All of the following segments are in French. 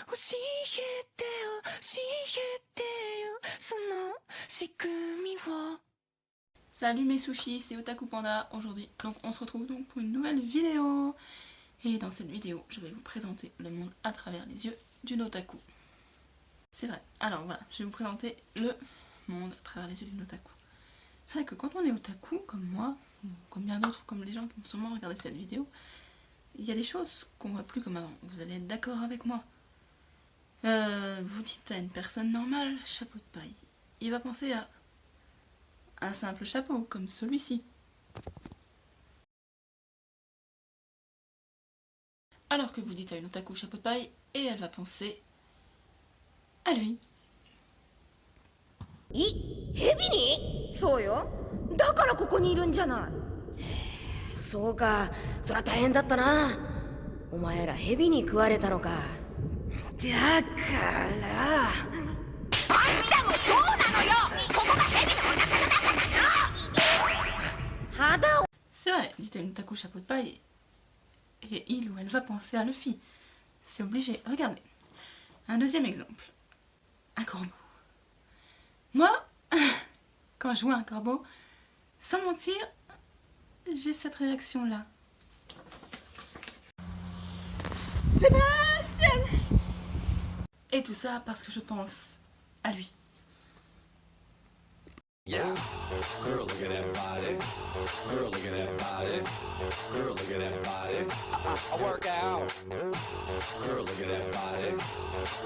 教えてよ教えてよその仕組みを Salut mes sushis, c'est Otaku Panda aujourd'hui. Donc on se retrouve donc pour une nouvelle vidéo. Et dans cette vidéo, je vais vous présenter le monde à travers les yeux d'une otaku. C'est vrai. Alors voilà, je vais vous présenter le monde à travers les yeux d'une otaku. C'est vrai que quand on est otaku, comme moi, ou comme bien d'autres, comme les gens qui vont sûrement regarder cette vidéo, il y a des choses qu'on voit plus comme avant. Vous allez être d'accord avec moi. Vous dites à une personne normale, chapeau de paille. Il va penser à un simple chapeau, comme celui-ci. Alors que vous dites à une otaku chapeau de paille, et elle va penser à lui. ヘビに？そうよ。だからここにいるんじゃない。そうか、そら大変だったな。お前らヘビに食われたのか。だからあんたもそうなのよ。ここがヘビのお腹の中なの。肌を C'est vrai, dites à une otaku chapeau de paille, et il ou elle va penser à Luffy. C'est obligé. Regardez. Un deuxième exemple. Un corbeau. Moi, quand je vois un corbeau, sans mentir, j'ai cette réaction-là. Sébastien! Et tout ça parce que je pense à lui. Yeah, girl, look at that body. Girl, look at that body. Girl, look at that body. I work out. Girl, look at that body.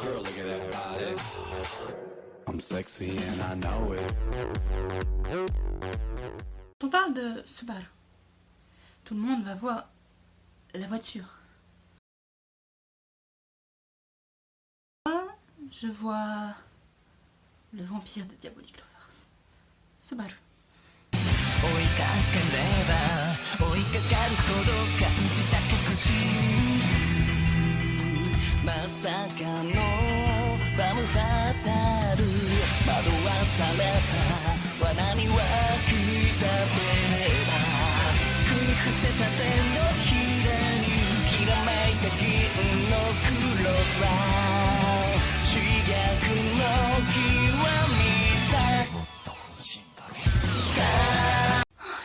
Girl, look at that body. I'm sexy and I know it. On parle de Subaru. Tout le monde va voir la voiture. Moi, je vois le vampire de Diabolic Lovers. Subaru. 追いかければ追いかかるほど感じた確信まさかのファムファタル惑わされた罠には食い立てれば食い伏せた手のひらにきらめいた銀のクロスは刺激の極みさ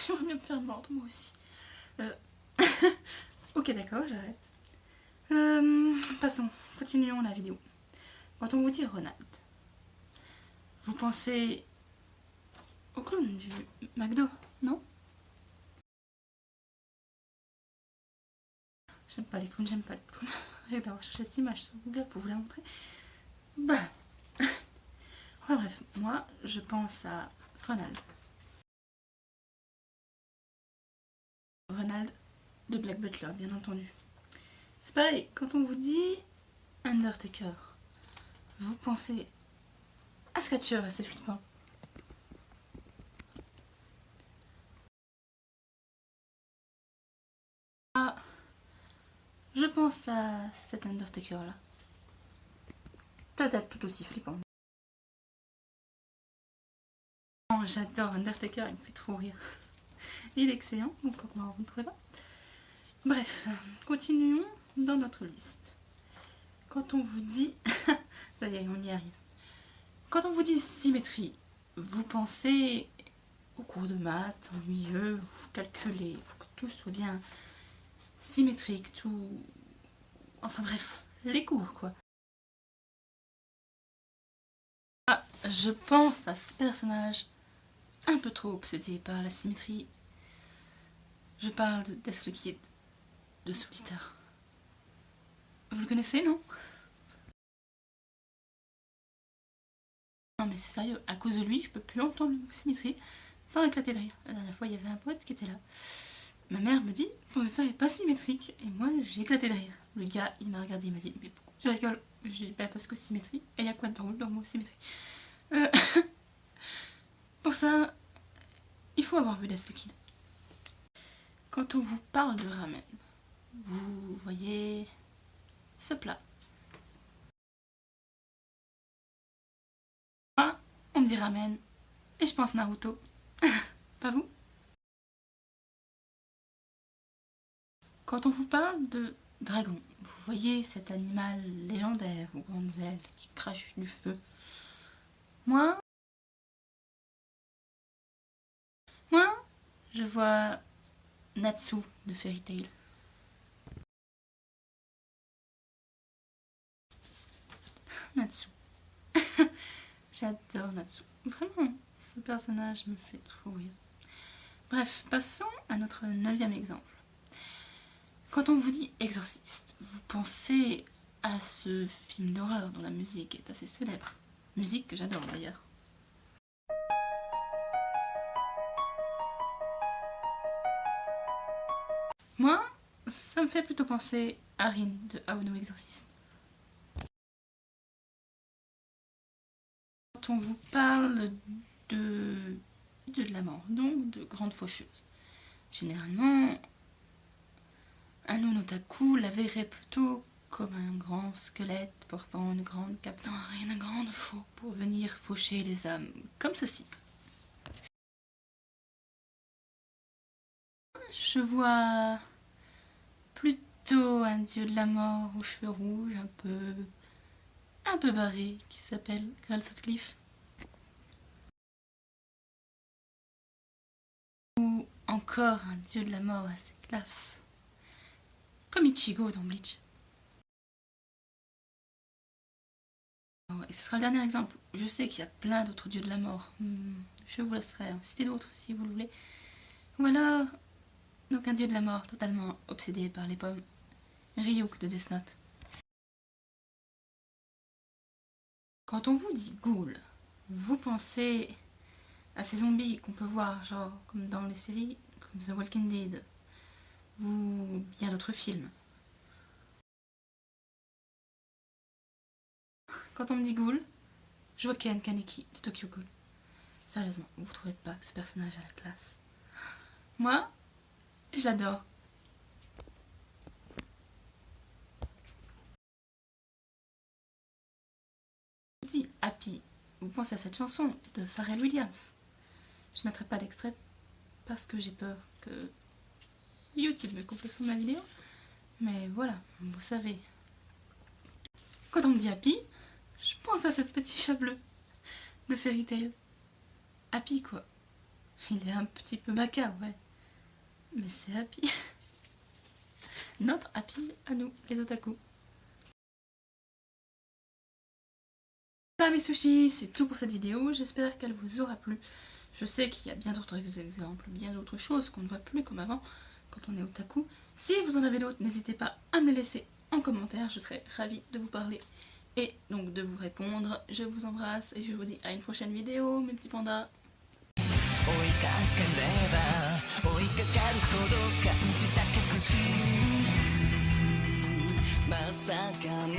J'aimerais bien me faire mordre, moi aussi. Ok, d'accord, j'arrête. Passons, continuons la vidéo. Quand on vous dit Ronald, vous pensez au clown du McDo, non? J'aime pas les clowns, j'aime pas les clowns. J'ai d'avoir cherché cette image sur Google pour vous la montrer. Bah. Enfin bref, moi, je pense à Ronald. Ronald de Black Butler, bien entendu. C'est pareil, quand on vous dit Undertaker, vous pensez à Scatcher assez flippant. Ah, je pense à cet Undertaker là. Peut-être tout aussi flippant. Oh, j'adore Undertaker, il me fait trop rire. Il est excellent, donc comment vous ne trouvez pas? Bref, continuons dans notre liste. Quand on vous dit... Ça y est, on y arrive. Quand on vous dit symétrie, vous pensez au cours de maths, ennuyeux, vous calculez, il faut que tout soit bien symétrique, tout... Enfin bref, les cours quoi. Ah, je pense à ce personnage un peu trop obsédé par la symétrie. Je parle de Death the Kid de Soul Eater. Vous le connaissez, non? Non mais c'est sérieux, à cause de lui, je peux plus entendre le mot symétrie sans éclater de rire. La dernière fois, il y avait un pote qui était là. Ma mère me dit, ton dessin n'est pas symétrique. Et moi, j'ai éclaté de rire. Le gars, il m'a regardé, il m'a dit, mais pourquoi tu rigoles? J'ai dit, bah parce que symétrie. Et il y a quoi de drôle dans le mot symétrie? Pour ça, il faut avoir vu Death the Kid. Quand on vous parle de ramen, vous voyez ce plat. Moi, on me dit ramen et je pense Naruto. Pas vous? Quand on vous parle de dragon, vous voyez cet animal légendaire aux grandes ailes qui crache du feu. Moi, je vois Natsu de Fairy Tail. Natsu. J'adore Natsu. Vraiment, ce personnage me fait trop rire. Bref, passons à notre 9e exemple. Quand on vous dit exorciste, vous pensez à ce film d'horreur dont la musique est assez célèbre. Musique que j'adore d'ailleurs. Moi, ça me fait plutôt penser à Rin de Aono Exorcist. Quand on vous parle de la mort, donc de grandes faucheuses, généralement, un otaku la verrait plutôt comme un grand squelette portant une grande cape. Non, rien de grand faux pour venir faucher les âmes, comme ceci. Je vois plutôt un dieu de la mort aux cheveux rouges, un peu barré, qui s'appelle Graal Sutcliffe. Ou encore un dieu de la mort assez classe, comme Ichigo dans Bleach. Et ce sera le dernier exemple. Je sais qu'il y a plein d'autres dieux de la mort. Je vous laisserai en citer d'autres si vous le voulez. Ou alors, donc un dieu de la mort totalement obsédé par les pommes. Ryuk de Death Note. Quand on vous dit ghoul, vous pensez à ces zombies qu'on peut voir, genre comme dans les séries, comme The Walking Dead, ou bien d'autres films. Quand on me dit ghoul, je vois Ken Kaneki de Tokyo Ghoul. Sérieusement, vous trouvez pas que ce personnage a la classe? Moi, je l'adore. Je dis Happy, vous pensez à cette chanson de Pharrell Williams. Je ne mettrai pas d'extrait parce que j'ai peur que YouTube me coupe le son de ma vidéo. Mais voilà, vous savez. Quand on me dit Happy, je pense à cette petite chat bleu de Fairy Tail. Happy quoi. Il est un petit peu bacard, ouais. Mais c'est Happy. Notre Happy à nous, les otaku. Voilà mes sushis, c'est tout pour cette vidéo. J'espère qu'elle vous aura plu. Je sais qu'il y a bien d'autres exemples, bien d'autres choses qu'on ne voit plus comme avant quand on est otaku. Si vous en avez d'autres, n'hésitez pas à me les laisser en commentaire. Je serai ravie de vous parler et donc de vous répondre. Je vous embrasse et je vous dis à une prochaine vidéo, mes petits pandas. 追いかければ追いかかるほど感じた確信まさかの